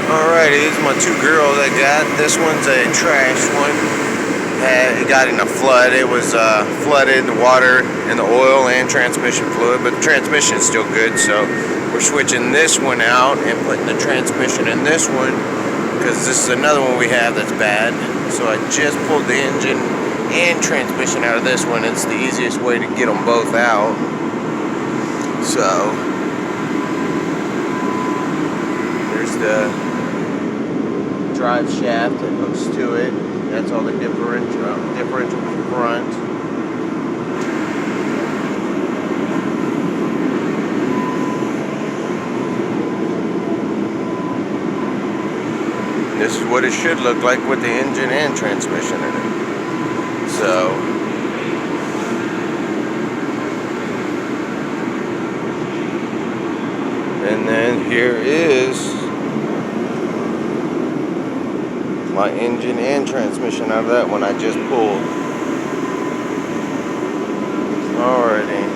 Alrighty, these are my two girls I got. This one's a trash one. It got in a flood. It was flooded, the water and the oil and transmission fluid, but the transmission is still good, so we're switching this one out and putting the transmission in this one, because this is another one we have that's bad. So I just pulled the engine and transmission out of this one. It's the easiest way to get them both out. So there's the drive shaft that hooks to it. That's all the differential front. This is what it should look like with the engine and transmission in it. So and then here is my engine and transmission out of that one I just pulled. Alrighty.